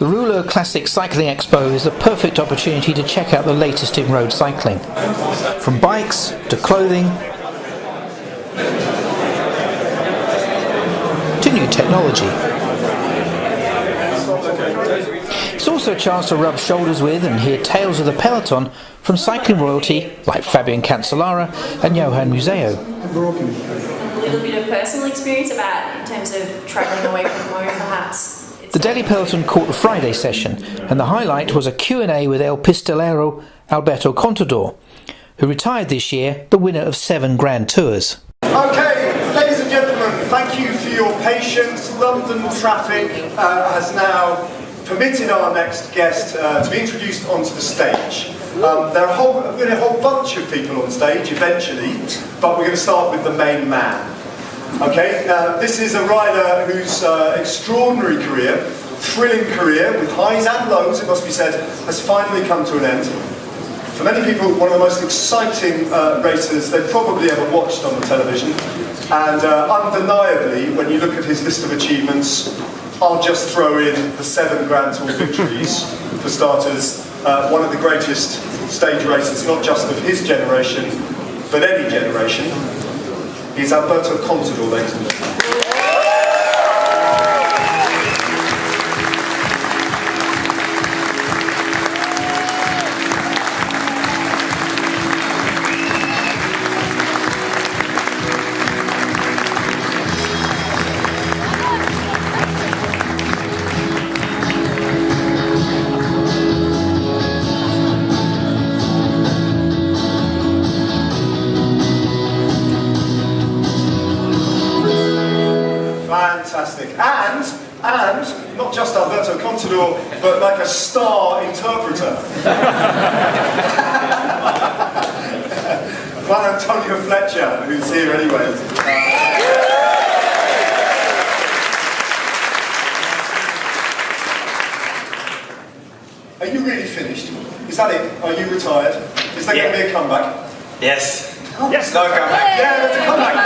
The Rouleur Classic Cycling Expo is the perfect opportunity to check out the latest in road cycling. From bikes to clothing to new technology. It's also a chance to rub shoulders with and hear tales of the peloton from cycling royalty like Fabian Cancellara and Johan Museo. A little bit of personal experience about in terms of travelling away from home perhaps. The Daily Peloton caught the Friday session, and the highlight was a Q&A with El Pistolero Alberto Contador, who retired this year, the winner of 7 Grand Tours. Okay, ladies and gentlemen, thank you for your patience. London traffic has now permitted our next guest to be introduced onto the stage. There are a whole bunch of people on stage eventually, but we're going to start with the main man. Okay, this is a rider whose extraordinary career, thrilling career, with highs and lows, it must be said, has finally come to an end. For many people, one of the most exciting races they've probably ever watched on the television. And undeniably, when you look at his list of achievements, I'll just throw in the 7 Grand Tour victories, for starters. One of the greatest stage races, not just of his generation, but any generation. He's Alberto Contador, ladies and gentlemen. Fantastic. And not just Alberto Contador, but like a star interpreter. Juan Antonio Fletcher, who's here anyway. Are you really finished? Is that it? Are you retired? Is there going to be a comeback? Yes. Oh, yes, no comeback. Yeah, there's a comeback.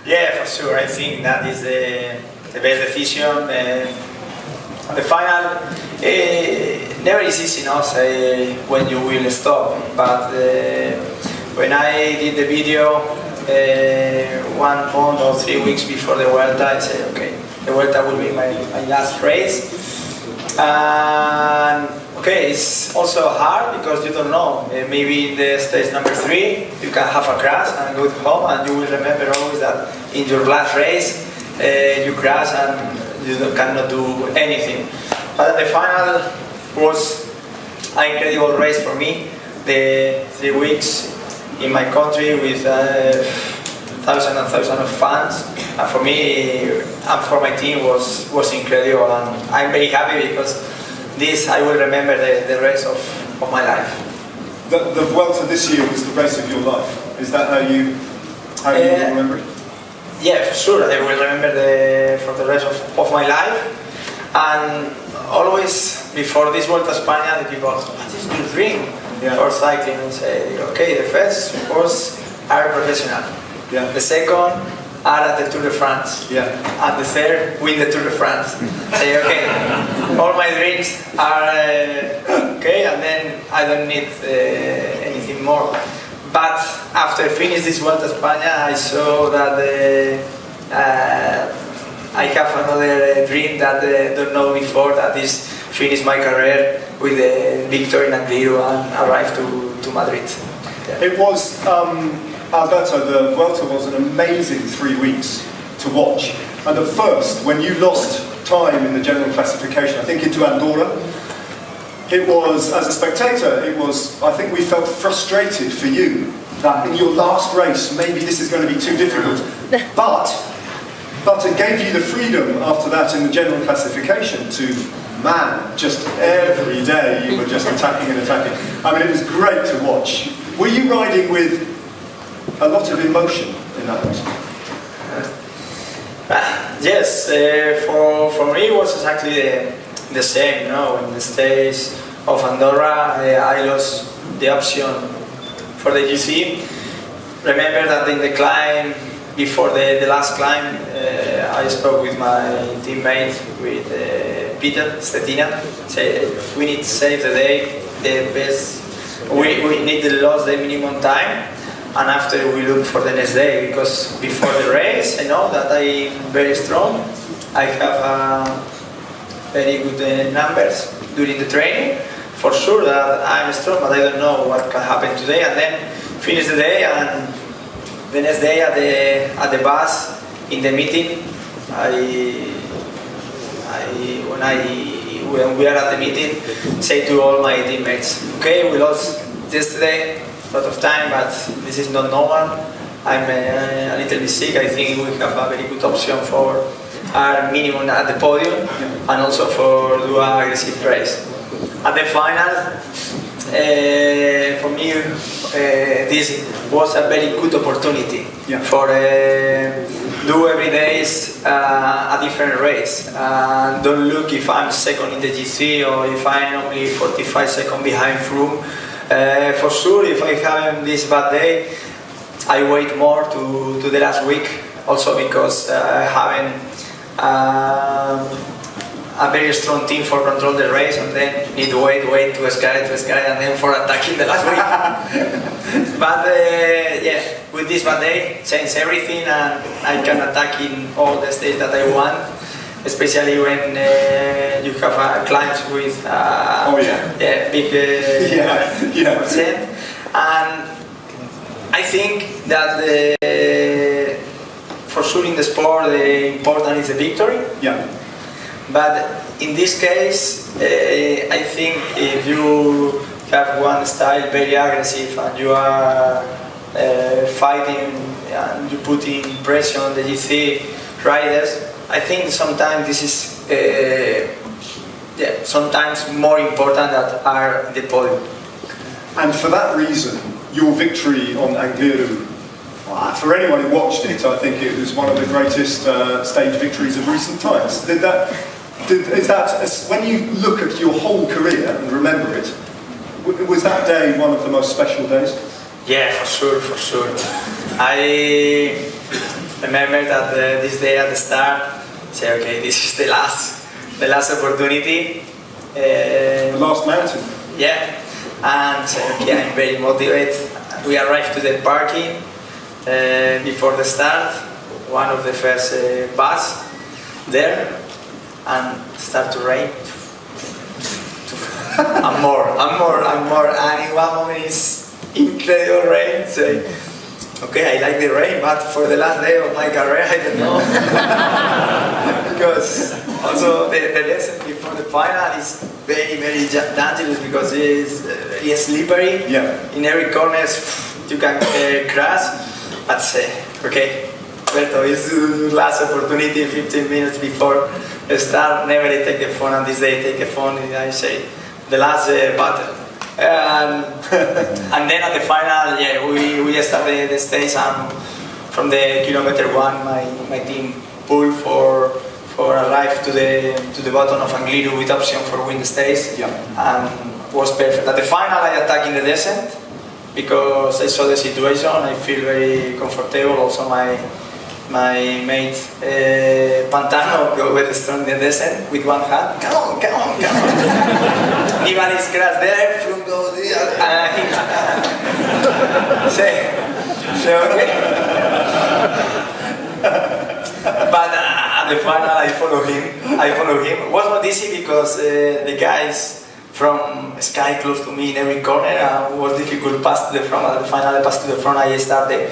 Yeah, for sure. I think that is the best decision. The final, never is easy, no, say when you will stop. But when I did the video 1 month or 3 weeks before the Vuelta, I said, okay, the Vuelta will be my last race. And okay, it's also hard because you don't know. Maybe in the stage number 3 you can have a crash and go home, and you will remember always that in your last race you crash and you cannot do anything. But the final was an incredible race for me. The 3 weeks in my country with thousands and thousands of fans, and for me and for my team was incredible, and I'm very happy because this I will remember the rest of my life. The Vuelta this year was the race of your life. Is that how you remember it? Yeah, for sure. I will remember for the rest of my life. And always before this Vuelta España, the people ask, what is your dream for cycling? And say, okay, the first was are professional. Yeah. The second are at the Tour de France. Yeah. And the third, win the Tour de France. Say, okay, all my dreams are okay, and then I don't need anything more. But after finish this Vuelta España, I saw that I have another dream that I don't know before, that is finish my career with the victory in Angliru and arrive to Madrid. Yeah. It was, Alberto, the Vuelta was an amazing 3 weeks to watch. And at first, when you lost time in the general classification, I think into Andorra, it was, as a spectator, it was, I think we felt frustrated for you that in your last race, maybe this is going to be too difficult. But it gave you the freedom after that in the general classification to, man, just every day you were just attacking and attacking. I mean, it was great to watch. Were you riding with a lot of emotion in that race? Yes, for me it was exactly the same. You know, in the stage of Andorra, I lost the option for the GC. Remember that in the climb before the last climb, I spoke with my teammate, with Peter Stetina. Say we need to save the day, the best. We need to lose the minimum time, and after we look for the next day, because before the race I know that I'm very strong. I have very good numbers during the training. For sure that I'm strong, but I don't know what can happen today. And then finish the day, and the next day at the bus in the meeting, when we are at the meeting, say to all my teammates, okay, we lost yesterday a lot of time, but this is not normal. I'm a little bit sick. I think we have a very good option for our minimum at the podium, and also for do an aggressive race. At the final, for me, this was a very good opportunity for do every day a different race. Don't look if I'm second in the GC or if I'm only 45 seconds behind Froome. For sure, if I have this bad day, I wait more to the last week. Also because I haven't a very strong team for control the race, and then need to wait to escalate, and then for attacking the last week. But yeah, with this bad day, change everything, and I can attack in all the stages that I want, especially when you have climbs with big percent. And I think that for sure in the sport, the important is the victory. Yeah. But in this case, I think if you have one style very aggressive and you are fighting and you put in pressure on the GC riders, I think sometimes this is sometimes more important than are the podium. And for that reason, your victory on Angliru, for anyone who watched it, I think it was one of the greatest stage victories of recent times. When you look at your whole career and remember it, was that day one of the most special days? Yeah, for sure. I remember that this day at the start, say, okay, this is the last opportunity. The last mountain. Yeah, and say, okay, I'm very motivated. We arrived to the parking before the start, one of the first bus there, and start to rain. and more, and in one moment it's incredible rain. Say, okay, I like the rain, but for the last day of my career, I don't know. Because also the lesson before the final is very, very dangerous because it is very slippery. Yeah. In every corner you can crash. But say, okay, Alberto, it's the last opportunity, 15 minutes before the start. Never take the phone, and this day take the phone. And I say, the last battle. And then at the final, yeah, we started the stage, and from the kilometer one, my team pulled for arrive to the bottom of Angliru with option for win the stage, and was perfect. At the final, I attacked in the descent because I saw the situation. I feel very comfortable. Also, my mate Pantano go very strong in the descent with one hand. Come on. Ivan is crash there, Froome goes there, say okay. But at the final, I follow him. It was not easy because the guys from Sky close to me in every corner, it was difficult pass to the front. At the final, I passed to the front. I started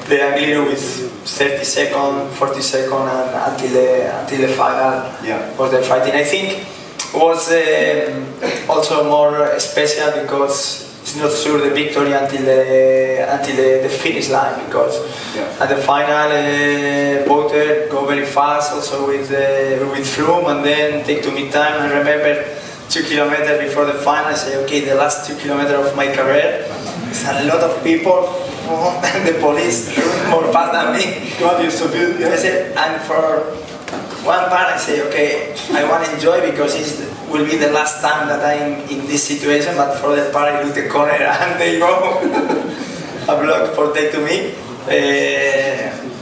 the Angliru with 30 seconds, 40 seconds, and until the final was the fighting. I think it was also more special because it's not sure the victory until the finish line, because at the final Vuelta go very fast also with Froome, and then take to me time. I remember 2 kilometers before the final, I say, okay, the last 2 kilometers of my career, there's a lot of people, and the police more fast than me. Guardia Civil, yeah. I said, and for one part I say, okay, I want to enjoy because it will be the last time that I'm in this situation, but for the part I look the corner and they go a block for take to me.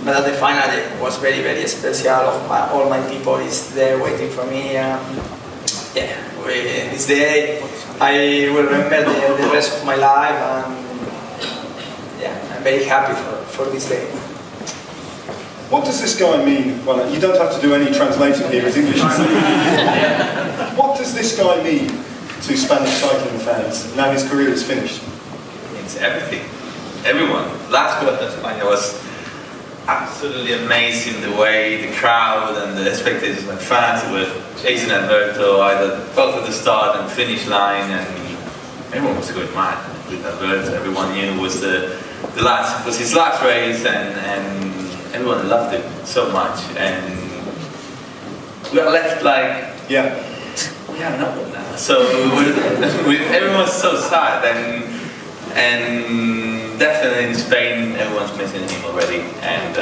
But at the final, it was very, very special. All my people is there waiting for me. This day I will remember the rest of my life, and I'm very happy for this day. What does this guy mean? Well, you don't have to do any translating here, his English is What does this guy mean to Spanish cycling fans now his career is finished? It's everything. Everyone. Last Vuelta to España was absolutely amazing, the way the crowd and the spectators and fans were chasing Alberto either both at the start and finish line, and everyone was going mad with Alberto. Everyone knew it was his last race, and everyone loved it so much, and we are left like we have no one now. So everyone's so sad, and definitely in Spain, everyone's missing him already, and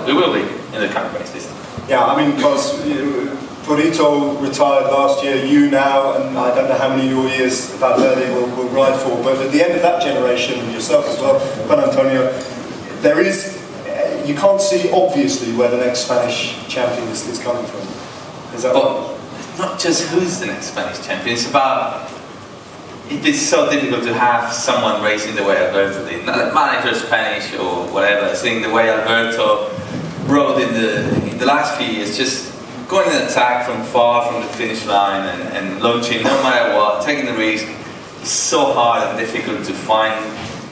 we will be in the coming race this time. Yeah, I mean, because Purito retired last year, you now, and I don't know how many of your years Valverde will ride for, but at the end of that generation, and yourself as well, Juan Antonio, there is, you can't see obviously where the next Spanish champion is coming from. Is that But it's not just who's the next Spanish champion, it's about. It is so difficult to have someone racing the way Alberto did. Not that manager Spanish or whatever, seeing the way Alberto rode in the last few years, just going in attack from far from the finish line and launching no matter what, taking the risk. It's so hard and difficult to find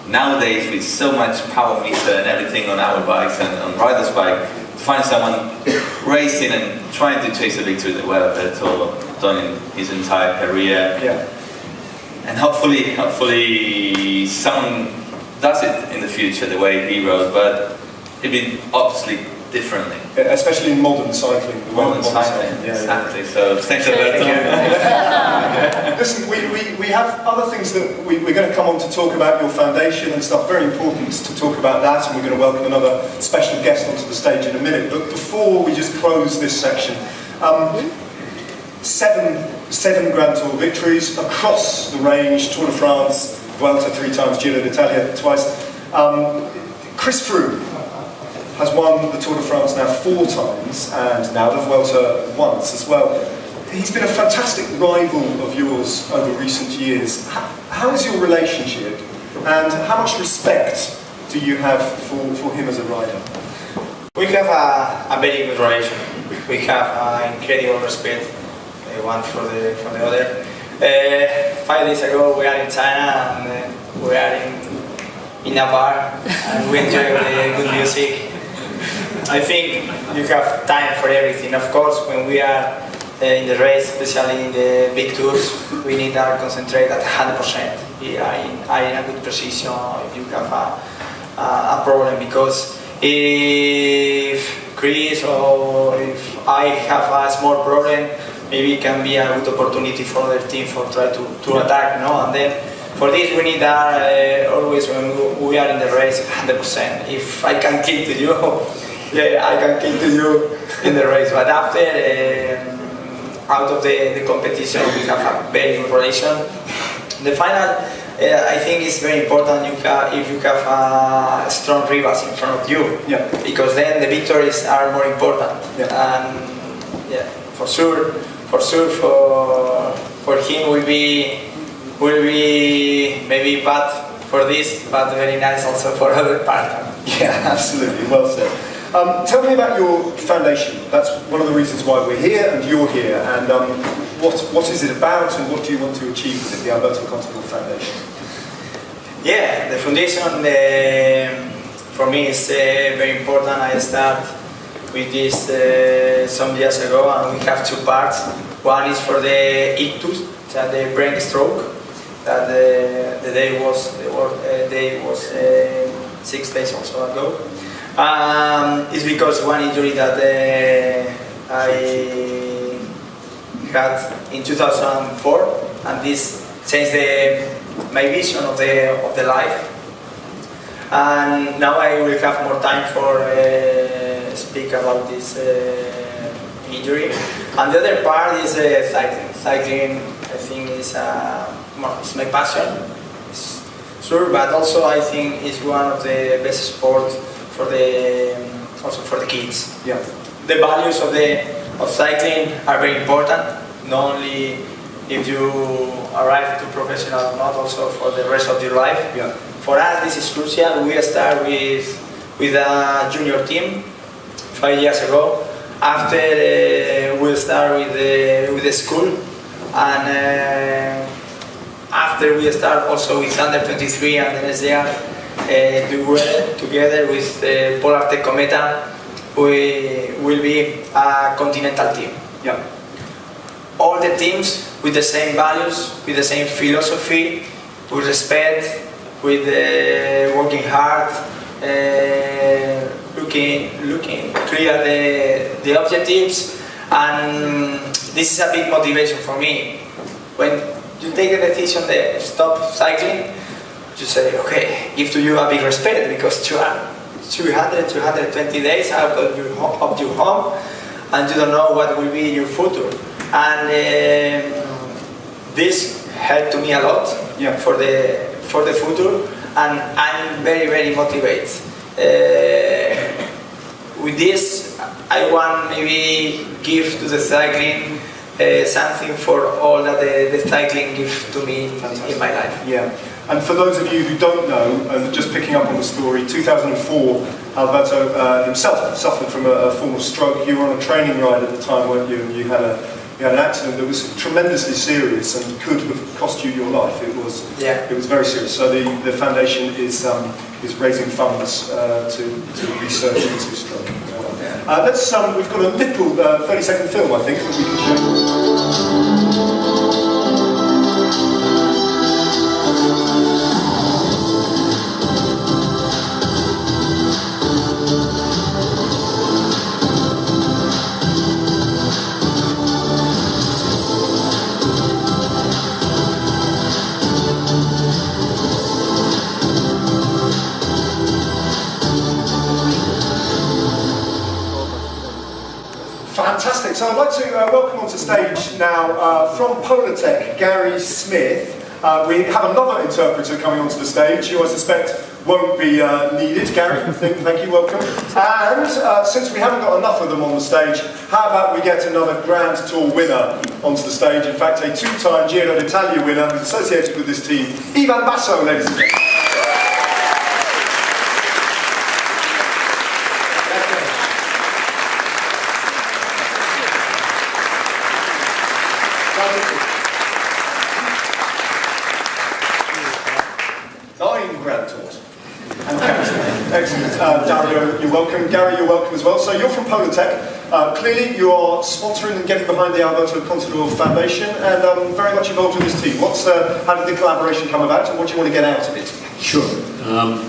nowadays with so much power meter and everything on our bikes and on riders' bike, to find someone racing and trying to chase a victory the way Alberto done in his entire career. Yeah. And hopefully someone does it in the future the way he rode, but it'd be obviously differently. Especially in modern cycling. Modern cycling, exactly. So thanks Alberto. Listen, we have other things that we're going to come on to talk about your foundation and stuff, very important to talk about that, and we're going to welcome another special guest onto the stage in a minute. But before we just close this section, seven Grand Tour victories across the range, Tour de France, Vuelta 3 times, Giro d'Italia twice. Chris Froome has won the Tour de France now 4 times, and now the Vuelta once as well. He's been a fantastic rival of yours over recent years. How is your relationship, and how much respect do you have for him as a rider? We have a very good relation. We have incredible respect. One for the other. 5 days ago we are in China, and we are in a bar, and we enjoy the good music. I think you have time for everything. Of course, when we are in the race, especially in the big tours, we need to concentrate at 100%. We are in a good position if you have a problem, because if Chris or if I have a small problem, maybe it can be a good opportunity for the team for try to attack, no? And then for this we need always when we are in the race 100%. If I can kill to you, I can kill to you in the race. But after, out of the competition, we have a very good relation. The final, I think it's very important if you have strong rivals in front of you, because then the victories are more important. And for sure for him will be maybe bad for this, but very nice also for other part. Yeah, absolutely, well said. Tell me about your foundation. That's one of the reasons why we're here and you're here, and what is it about and what do you want to achieve with it, the Alberto Contador Foundation? Yeah, the foundation for me is very important. I start with this some years ago, and we have 2 parts. One is for the ictus, the brain stroke, that the day was 6 days or so ago. It's because one injury that I had in 2004, and this changed my vision of the life. And now I will have more time for speak about this injury. And the other part is cycling. Cycling, I think, is it's my passion, it's sure, but also I think it's one of the best sports for also for the kids. Yeah. The values of cycling are very important, not only if you arrive to professional or not, also for the rest of your life. Yeah. For us, this is crucial. We start with a junior team 5 years ago. After we'll start with the school, and after we start also with under 23, and the next year together with Polar Tech Cometa, we will be a continental team. Yeah. All the teams with the same values, with the same philosophy, with respect, with working hard, looking clear the objectives, and this is a big motivation for me. When you take the decision to stop cycling, you say, okay, give to you a big respect, because 220 days out of your home, and you don't know what will be your future. And this helped to me a lot for the future, and I'm very motivated. With this, I want maybe give to the cycling something for all that the cycling gives to me in my life. Yeah. And for those of you who don't know, just picking up on the story, 2004, Alberto himself suffered from a form of stroke. You were on a training ride at the time, weren't you? And you had an accident that was tremendously serious and could have cost you your life. It was very serious. So the foundation is raising funds to research into stroke. We've got a little 30-second film, I think, that we can show. Fantastic. So I'd like to welcome onto stage now from Polar Tech, Gary Smith. We have another interpreter coming onto the stage who I suspect won't be needed. Gary, thank you, welcome. And since we haven't got enough of them on the stage, how about we get another Grand Tour winner onto the stage? In fact, a two-time Giro d'Italia winner who's associated with this team, Ivan Basso, ladies and gentlemen. Excellent. Dario, you're welcome. Gary, you're welcome as well. So you're from Polar Tech. Clearly you are sponsoring and getting behind the Alberto Contador Foundation, and very much involved in this team. How did the collaboration come about, and what do you want to get out of it? Sure.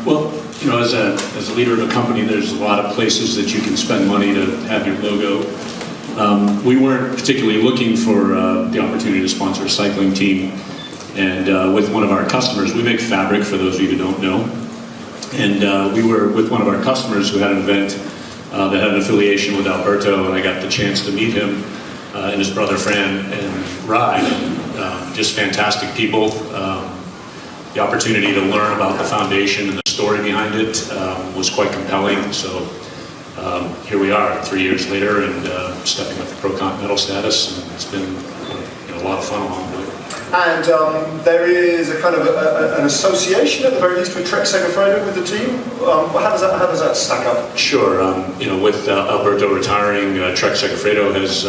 Well, you know, as a leader of a company, there's a lot of places that you can spend money to have your logo. We weren't particularly looking for the opportunity to sponsor a cycling team, and with one of our customers, we make fabric, for those of you who don't know. And we were with one of our customers who had an event that had an affiliation with Alberto, and I got the chance to meet him and his brother Fran and ride. And, just fantastic people. The opportunity to learn about the foundation and the story behind it was quite compelling. So here we are 3 years later, and stepping up to Pro Continental status, and it's been a lot of fun along the way. And there is a kind of an association, at the very least, with Trek Segafredo with the team. How does that stack up? Sure. With Alberto retiring, Trek Segafredo has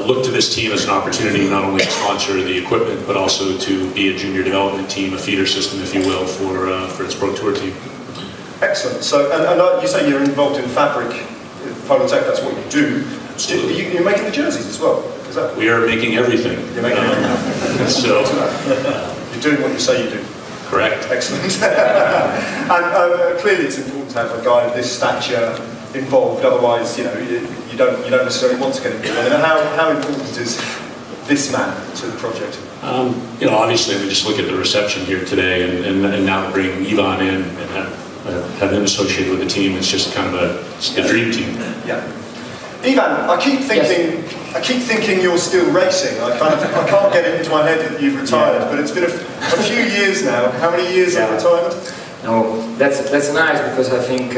looked to this team as an opportunity not only to sponsor the equipment, but also to be a junior development team, a feeder system, if you will, for its Pro Tour team. Excellent. So, and you say you're involved in fabric, Polar Tech. That's what you do. Absolutely. You're making the jerseys as well. We are making everything. You're making everything. So you're doing what you say you do. Correct. Excellent. And clearly, it's important to have a guy of this stature involved. Otherwise, you don't necessarily want to get involved. And how important is this man to the project? Obviously, we just look at the reception here today, and now to bring Ivan in and have him associated with the team. It's just kind of a dream team. Yeah. Ivan, I keep thinking you're still racing. I can't get it into my head that you've retired, but it's been a few years now. How many years of retirement? No, that's nice, because I think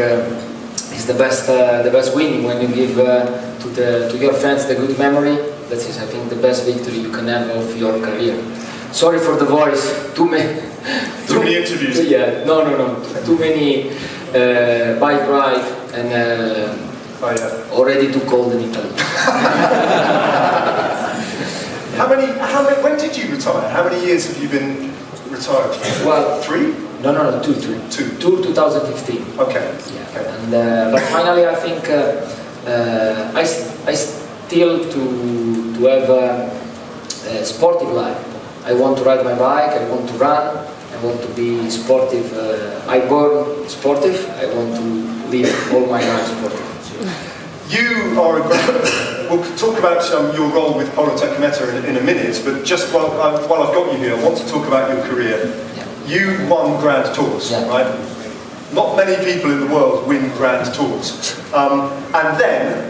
It's the best winning when you give to your fans the good memory. That is, I think, the best victory you can have of your career. Sorry for the voice. Too many interviews. Yeah, no. Too many bike ride and already too cold in Italy. When did you retire? How many years have you been retired? Well, 3? No, 2. 2015. Okay. Yeah. Okay. And but finally, I think I still to have a sportive life. I want to ride my bike. I want to run. I want to be sportive. I born sportive. I want to live all my life sportive. You are we'll talk about your role with Polo Tecumseh in a minute, but just while I've got you here, I want to talk about your career. Yeah. You won Grand Tours, yeah. right? Not many people in the world win Grand Tours. And then,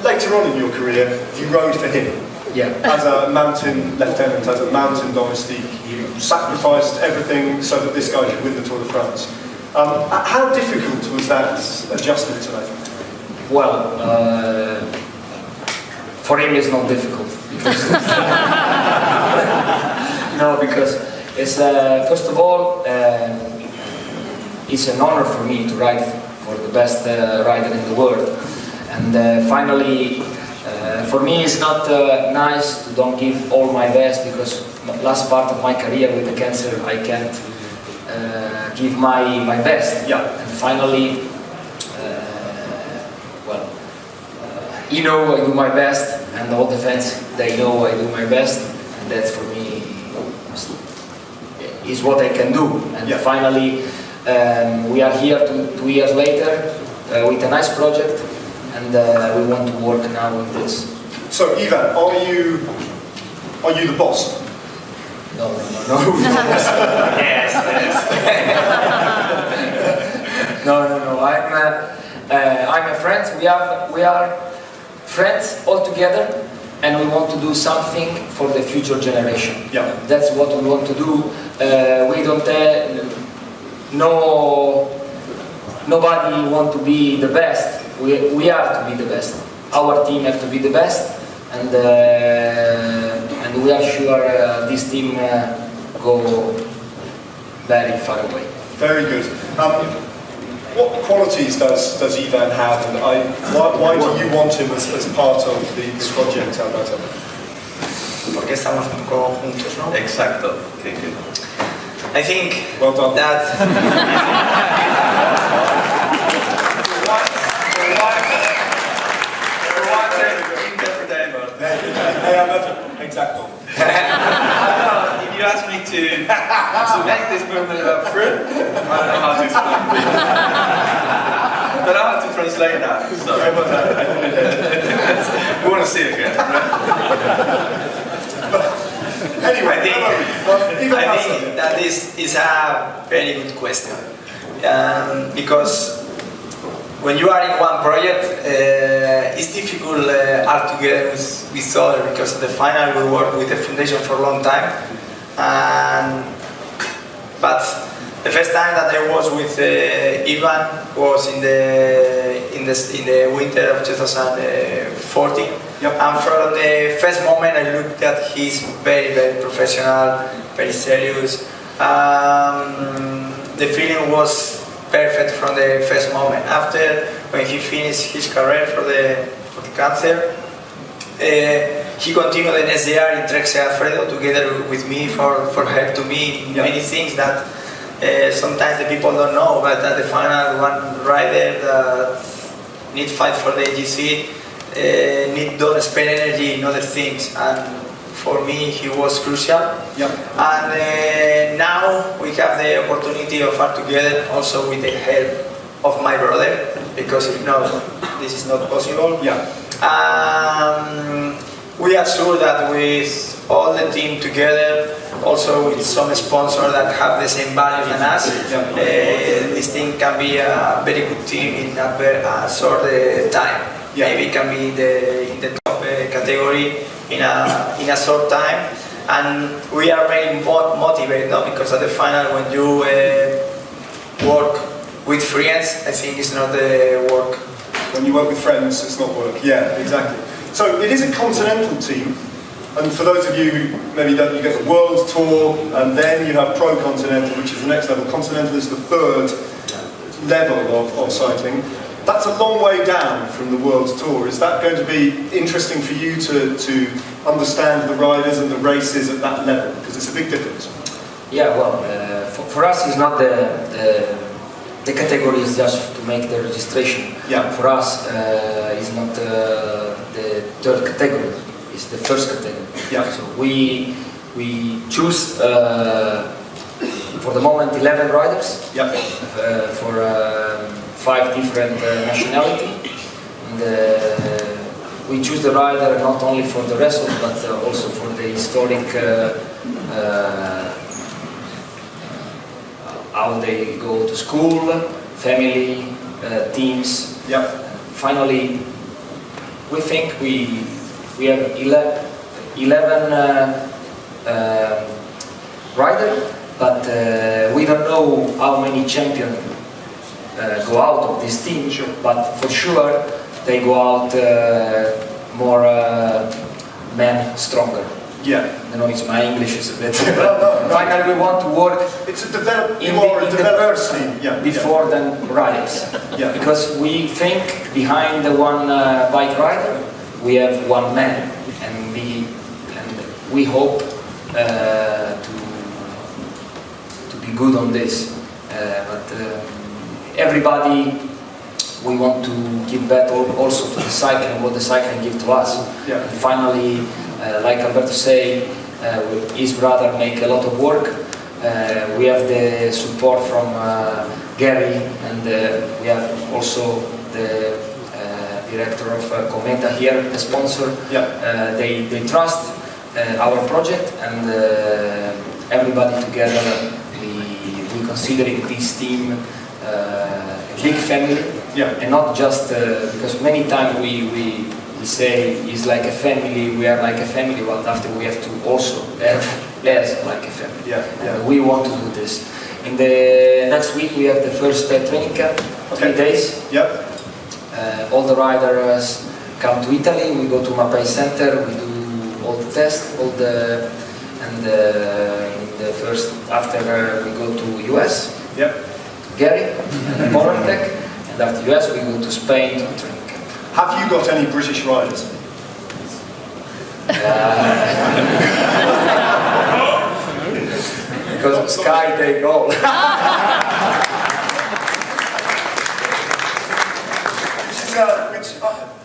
later on in your career, you rode for him. Yeah. As a mountain lieutenant, as a mountain domestique, you sacrificed everything so that this guy could win the Tour de France. How difficult was that adjustment to make? Well, for him it's not difficult. Because no, because it's first of all, it's an honor for me to ride for the best rider in the world, and finally, for me it's not nice to don't give all my best, because last part of my career with the cancer I can't give my best. Yeah. And finally. You know I do my best, and all the fans, they know I do my best, and that for me is what I can do. And yeah. Finally, we are here 2 years later with a nice project, and we want to work now on this. So Ivan, are you the boss? No. Yes. No. I'm a friend. We are friends all together, and we want to do something for the future generation. Yeah. That's what we want to do. We don't nobody want to be the best. We are to be the best. Our team have to be the best, and we are sure this team go very far away. Very good. What qualities does Ivan have, and why do you want him as part of the project, Alberto? Porque estamos un poco juntos, ¿no? Exacto. Okay, good. I think Well done. that Hey, Alberto. Exactly. If you ask me to make this movement up front, I don't know how to explain it. I don't know how to translate that. Sorry about that. We want to see it again, right? Anyway, I think that this is a very good question, because when you are in one project, it's difficult together with others, because at the final we work with the Fundacion for a long time, but the first time that I was with Ivan was in the winter of 2014. Yep. And from the first moment I looked at he's very professional, very serious. The feeling was perfect from the first moment. After, when he finished his career for the cancer, he continued the next year in Trek Alfredo together with me for help to me in many things that sometimes the people don't know, but at the final, one rider that need fight for the AGC don't spend energy in other things, and for me he was crucial. Yep. And now we have the opportunity of art together, also with the help of my brother, because if not, this is not possible. Yeah. We are sure that with all the team together, also with some sponsors that have the same value than us, this thing can be a very good team in a short time. Yeah. Maybe it can be in the top category in a short time, and we are very motivated, no? Because at the final, when you work with friends, I think it's not the work. When you work with friends, it's not work. Yeah, exactly. So it is a continental team, and for those of you who maybe don't, you get the World Tour, and then you have Pro Continental, which is the next level. Continental is the third level of cycling. That's a long way down from the World Tour. Is that going to be interesting for you to understand the riders and the races at that level? Because it's a big difference. Yeah, well, for us it's not the category is just to make the registration. Yeah. For us it's not the third category, it's the first category. Yeah. So we choose for the moment 11 riders. Yeah. For 5 different nationalities. And we choose the rider not only for the result but also for the historic how they go to school, family, teams. Yeah. Finally, we think we have 11 riders, but we don't know how many champions go out of this team. Sure. But for sure they go out more men stronger. Yeah. You know, it's my English is a bit. No. Finally, we want to work It's a develop. in You are a the developed person team. Yeah. before than riders. Yeah. Because we think behind the one bike rider, we have one man, and we hope to be good on this. But everybody, we want to give back also to the cycling, what the cycling give to us. Yeah. And finally, like Alberto say, his brother make a lot of work. We have the support from Gary, and we have also the director of Cometa here, the sponsor. Yeah. They trust our project, and everybody together we considering this team a big family. Yeah. And not just because many times we say it's like a family, we are like a family, but after we have to also have less like a family. Yeah. Yeah. We want to do this. In the next week we have the first training camp, 3 days. Yep. All the riders come to Italy, we go to Mapai Center, we do all the tests, in the first, after we go to US, Yep. Gary, and Tech, and after US we go to Spain to training camp. Have you got any British riders? Because of Sky take all. Which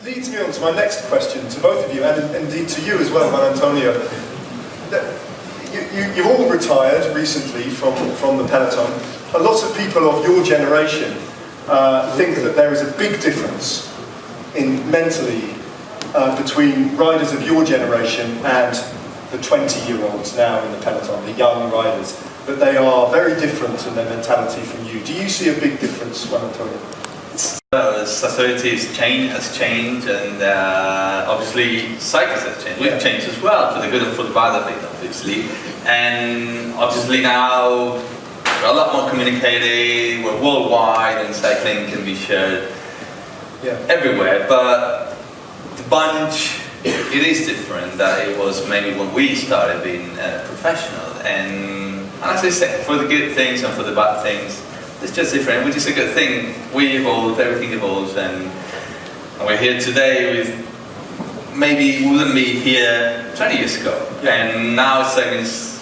leads me on to my next question to both of you, and indeed to you as well, Juan Antonio. You've all retired recently from the peloton. A lot of people of your generation think that there is a big difference mentally between riders of your generation and the 20-year-olds now in the peloton, the young riders, that they are very different in their mentality from you. Do you see a big difference, Juan Antonio? Society has changed, and obviously cyclists have changed. We've changed as well, for the good and for the bad of it, obviously. And obviously now we're a lot more communicated, we're worldwide, and cycling can be shared everywhere. But the bunch, it is different than it was maybe when we started being professional. And as I said, for the good things and for the bad things, it's just different, which is a good thing. We evolve, everything evolves, and we're here today with, maybe we wouldn't be here 20 years ago. And now it's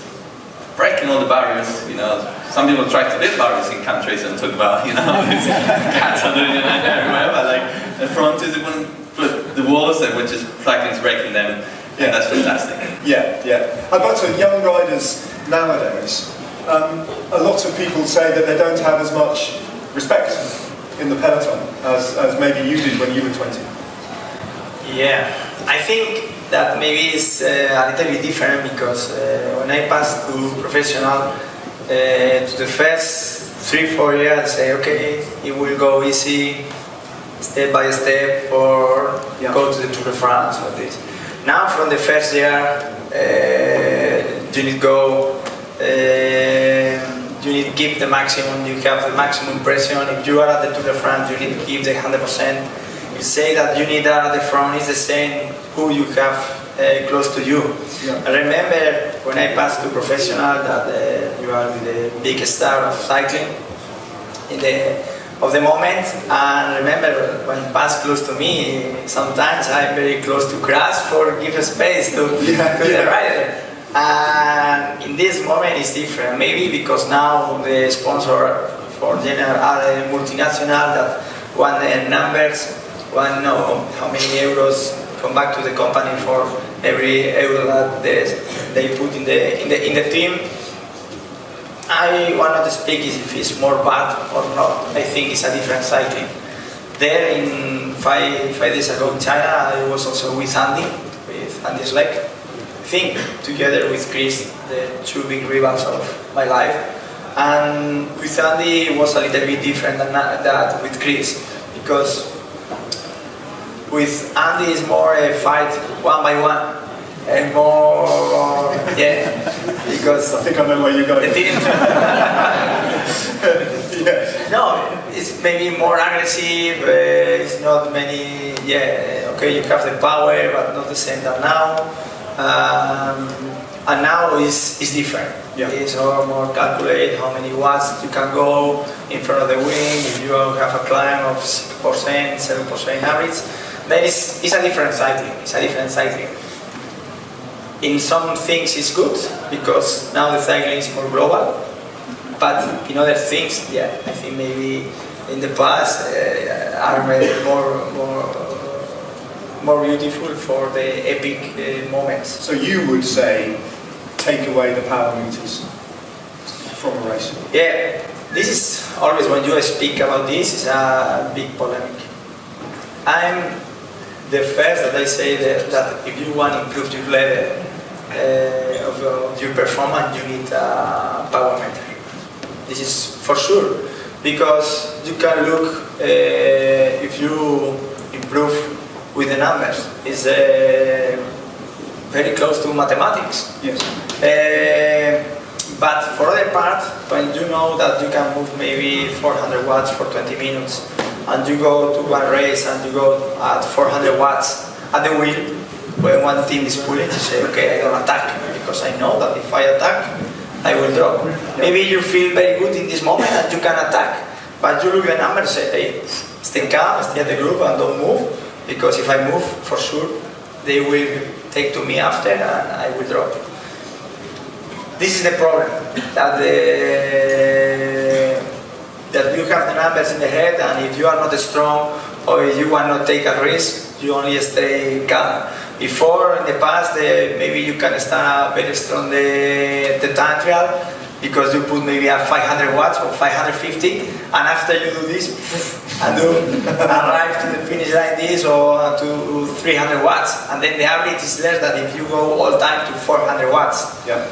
breaking all the barriers, you know. Some people try to build barriers in countries and talk about, you know, Catalonia and everywhere, but like the frontiers, they wouldn't put the walls there, which is cycling's breaking them, and that's fantastic. Yeah, yeah. Alberto, young riders nowadays, a lot of people say that they don't have as much respect in the peloton as maybe you did when you were 20. Yeah, I think that maybe it's a little bit different because when I passed to professional, to the first 3-4 years, I say, okay, it will go easy, step by step, or go to the Tour de France or this. Now, from the first year, you need to go you need to give the maximum, you have the maximum pressure. If you are at the Tour de France, you need to give the 100%. You say that you need at the front, it's the same who you have close to you. Yeah. I remember when I passed to professional that you are the big star of cycling of the moment, and remember when you pass close to me, sometimes I'm very close to crash for give space to the rider. And in this moment it's different, maybe because now the sponsor for general are the multinational that want the numbers, want to know how many euros come back to the company for every euro that they put in the team. I want to speak if it's more bad or not. I think it's a different cycling. There in five days ago in China, I was also with Andy's leg. I think together with Chris, the two big rivals of my life. And with Andy it was a little bit different than that with Chris, because with Andy it's more a fight one by one. And more, because I think I know where you're going. Yeah. No, it's maybe more aggressive. It's not many. Okay, you have the power, but not the same than now. And now is different. Yeah. It's all more calculate how many watts you can go in front of the wing. If you have a climb of 6%, 7% average, then it's a different cycling. It's a different cycling. In some things it's good because now the cycling is more global, but in other things, I think maybe in the past are more beautiful for the epic moments. So you would say, take away the power meters from a race? Yeah, this is always when you speak about this, is a big polemic. I'm the first that I say that if you want to improve your level of your performance, you need a power meter. This is for sure, because you can look if you improve with the numbers. It's very close to mathematics. Yes. But for other part, when you know that you can move maybe 400 watts for 20 minutes, and you go to one race and you go at 400 watts at the wheel, when one team is pulling, you say, okay, I don't attack, because I know that if I attack, I will drop. Maybe you feel very good in this moment and you can attack, but you look at the numbers and say, hey, stay calm, stay at the group and don't move, because if I move, for sure, they will take to me after and I will drop. This is the problem, that you have the numbers in the head, and if you are not strong or if you want not take a risk, you only stay calm. Before, in the past, maybe you can stand very strong the time trial, because you put maybe a 500 watts or 550, and after you do this, and you arrive to the finish like this, or to 300 watts, and then the average is less than if you go all time to 400 watts. Yeah.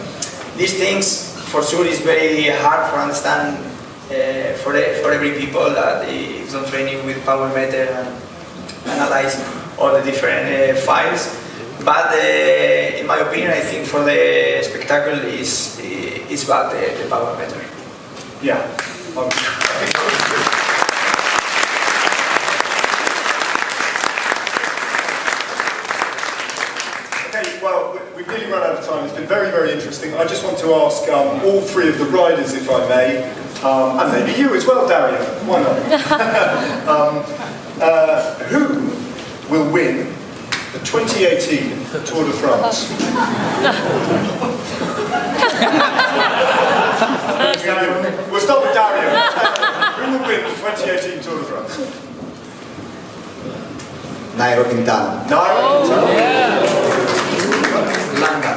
These things, for sure, is very hard for understand for every people that is on training with power meter and analyze all the different files. But in my opinion, I think for the spectacle is bad, the power meter. Yeah. Okay, well, we've nearly run out of time. It's been very, very interesting. I just want to ask all three of the riders, if I may, and maybe you as well, Dario. Why not? Who will win the 2018 Tour de France? We'll start with Dario. Who will win the 2018 Tour de France? Nairo Quintana. Nairo Quintana. Yeah. Landa.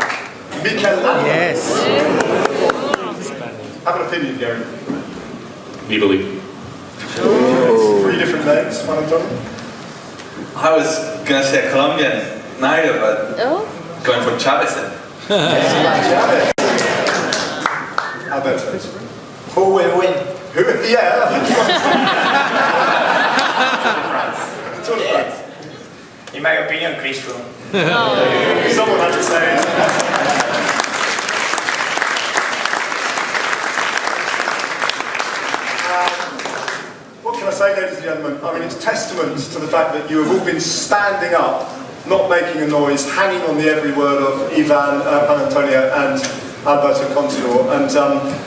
Mikel Landa. Yes. Have an opinion, Gary. Nibali. Three different names, Juan Antonio. I was going to say Colombian, Nairo, but going for Chavez then. Alberto. Who will win? Who? Yeah, I think you want Tour de France. In my opinion, Chris Froome. Someone had to say it. say, ladies and gentlemen, I mean, it's testament to the fact that you have all been standing up, not making a noise, hanging on the every word of Ivan, Antonio and Alberto Contador. And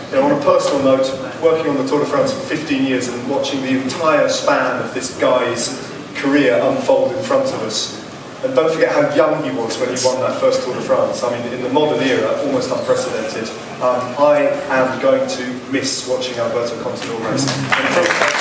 you know, on a personal note, working on the Tour de France for 15 years and watching the entire span of this guy's career unfold in front of us. And don't forget how young he was when he won that first Tour de France. I mean, in the modern era, almost unprecedented. I am going to miss watching Alberto Contador race.